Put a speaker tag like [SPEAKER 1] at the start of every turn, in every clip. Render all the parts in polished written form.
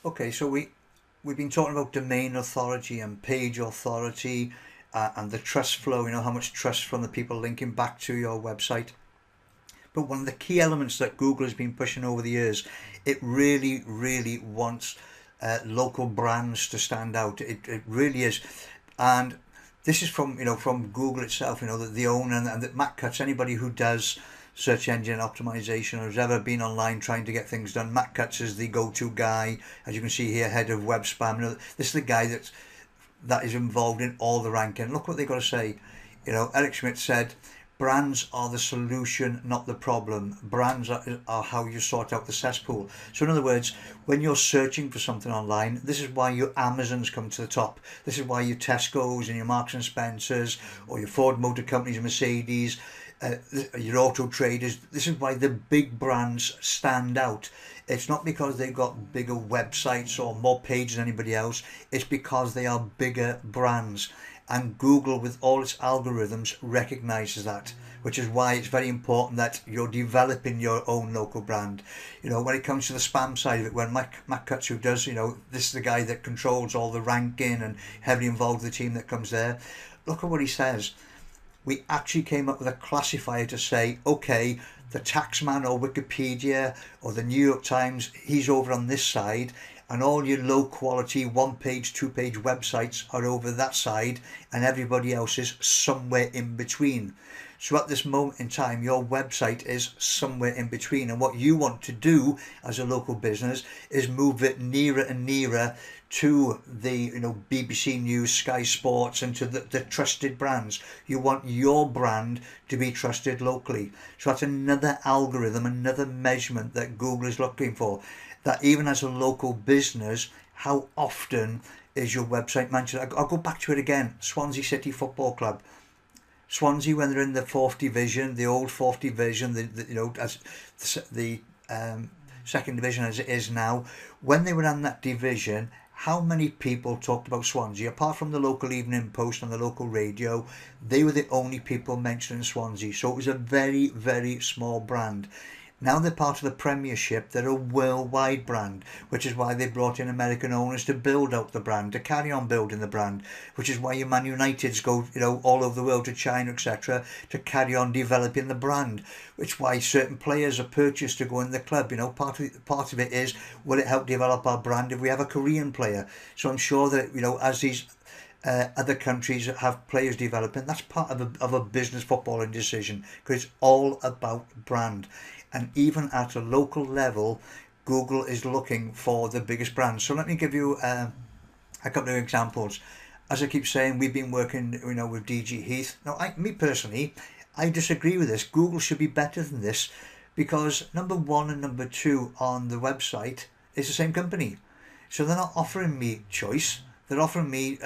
[SPEAKER 1] Okay, so we've been talking about domain authority and page authority, and the trust flow. You know how much trust from the people linking back to your website. But one of the key elements that Google has been pushing over the years, it really, really wants local brands to stand out. It really is, and this is from from Google itself. You know that the owner and that Matt Cutts, anybody who does search engine optimization or has ever been online trying to get things done, Matt Cutts is the go-to guy. As you can see here, head of web spam. You know, this is the guy that is involved in all the ranking. Look what they got to say. You know, Eric Schmidt said, brands are the solution, not the problem. Brands are how you sort out the cesspool. So in other words, when you're searching for something online, this is why your Amazons come to the top. This is why your Tesco's and your Marks and Spencers, or your Ford Motor Companies, Mercedes, your Auto Traders. This is why the big brands stand out. It's not because they've got bigger websites or more pages than anybody else. It's because they are bigger brands. And Google, with all its algorithms, recognizes that, which is why it's very important that you're developing your own local brand. You know, when it comes to the spam side of it, when Matt Cutts, who does, this is the guy that controls all the ranking and heavily involved the team that comes there. Look at what he says. We actually came up with a classifier to say, okay, the Taxman or Wikipedia or the New York Times, he's over on this side, and all your low quality 1 page, 2 page websites are over that side, and everybody else is somewhere in between. So at this moment in time, your website is somewhere in between, and what you want to do as a local business is move it nearer and nearer to the BBC News, Sky Sports, and to the trusted brands. You want your brand to be trusted locally. So that's another algorithm, another measurement that Google is looking for. That even as a local business, how often is your website mentioned? I'll go back to it again. Swansea City Football Club. Swansea, when they're in the fourth division, the old fourth division, as the second division as it is now, when they were in that division, how many people talked about Swansea? Apart from the local Evening Post and the local radio, they were the only people mentioning Swansea. So it was a very, very small brand. Now they're part of the Premiership, they're a worldwide brand, which is why they brought in American owners to build out the brand, to carry on building the brand, which is why your Man Uniteds go, all over the world, to China, etc., to carry on developing the brand, which is why certain players are purchased to go in the club. Part of it is, will it help develop our brand if we have a Korean player? So I'm sure that, as these other countries have players developing, that's part of a business footballing decision, because it's all about brand. And even at a local level, Google is looking for the biggest brands. So let me give you a couple of examples. As I keep saying, we've been working, with DG Heath. Now, me personally, I disagree with this. Google should be better than this, because number one and number two on the website is the same company. So they're not offering me choice. They're offering me,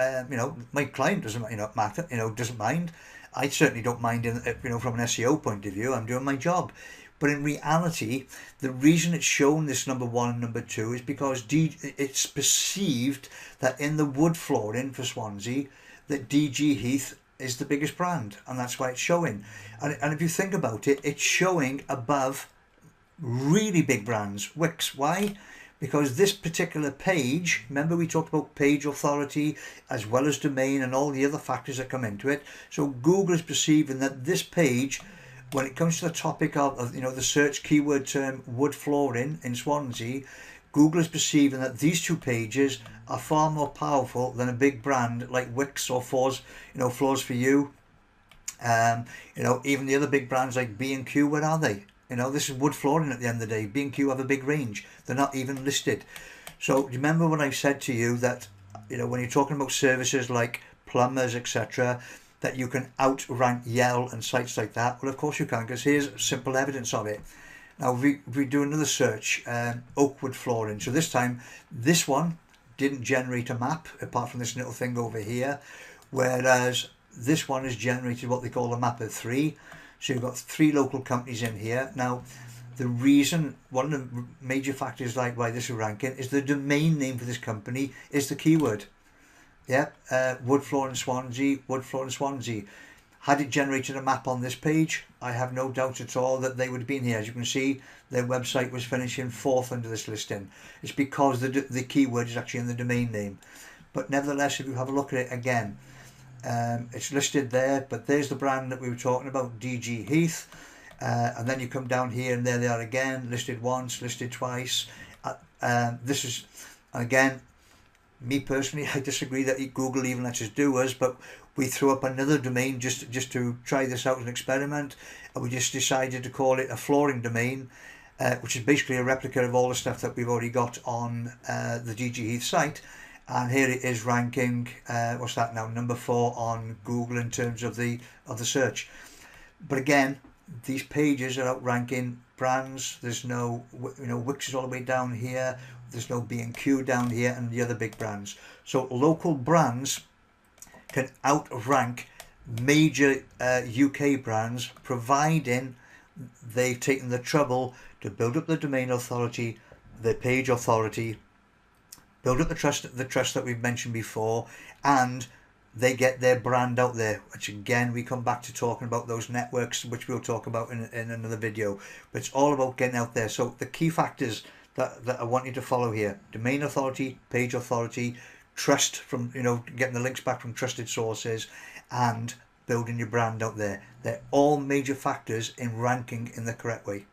[SPEAKER 1] my client doesn't, matter, doesn't mind. I certainly don't mind, from an SEO point of view. I'm doing my job. But in reality, the reason it's shown this number one and number two is because it's perceived that in the wood flooring for Swansea, that DG Heath is the biggest brand, and that's why it's showing. And if you think about it, it's showing above really big brands. Wix, why? Because this particular page, remember we talked about page authority as well as domain and all the other factors that come into it. So Google is perceiving that this page, when it comes to the topic of the search keyword term wood flooring in Swansea, Google is perceiving that these two pages are far more powerful than a big brand like Wix or Floors, Floors for You. Even the other big brands like B&Q, where are they? This is wood flooring at the end of the day. B&Q have a big range. They're not even listed. So remember when I said to you that, when you're talking about services like plumbers, etc., that you can outrank Yell and sites like that? Well, of course you can, because here's simple evidence of it. Now, if we do another search, Oakwood flooring. So this time, this one didn't generate a map, apart from this little thing over here, whereas this one has generated what they call a map of three. So you've got three local companies in here. Now, the reason, one of the major factors like why this is ranking is the domain name for this company is the keyword. Yeah, wood floor in Swansea, wood floor in Swansea. Had it generated a map on this page, I have no doubt at all that they would have been here. As you can see, their website was finishing 4th under this listing. It's because the keyword is actually in the domain name. But nevertheless, if you have a look at it again, it's listed there, but there's the brand that we were talking about, DG Heath. And then you come down here and there they are again, listed once, listed twice. This is, again, me personally, I disagree that Google even lets us do us, but we threw up another domain just to try this out as an experiment, and we just decided to call it a flooring domain, which is basically a replica of all the stuff that we've already got on the DG Heath site. And here it is ranking, what's that now, number 4 on Google in terms of the search. But again, these pages are outranking brands. There's no, Wix is all the way down here. There's no B&Q down here and the other big brands. So local brands can outrank major UK brands, providing they've taken the trouble to build up the domain authority, the page authority, build up the trust that we've mentioned before, and they get their brand out there, which again we come back to talking about those networks, which we'll talk about in another video. But it's all about getting out there. So the key factors that I want you to follow here: domain authority, page authority, trust from, getting the links back from trusted sources, and building your brand out there. They're all major factors in ranking in the correct way.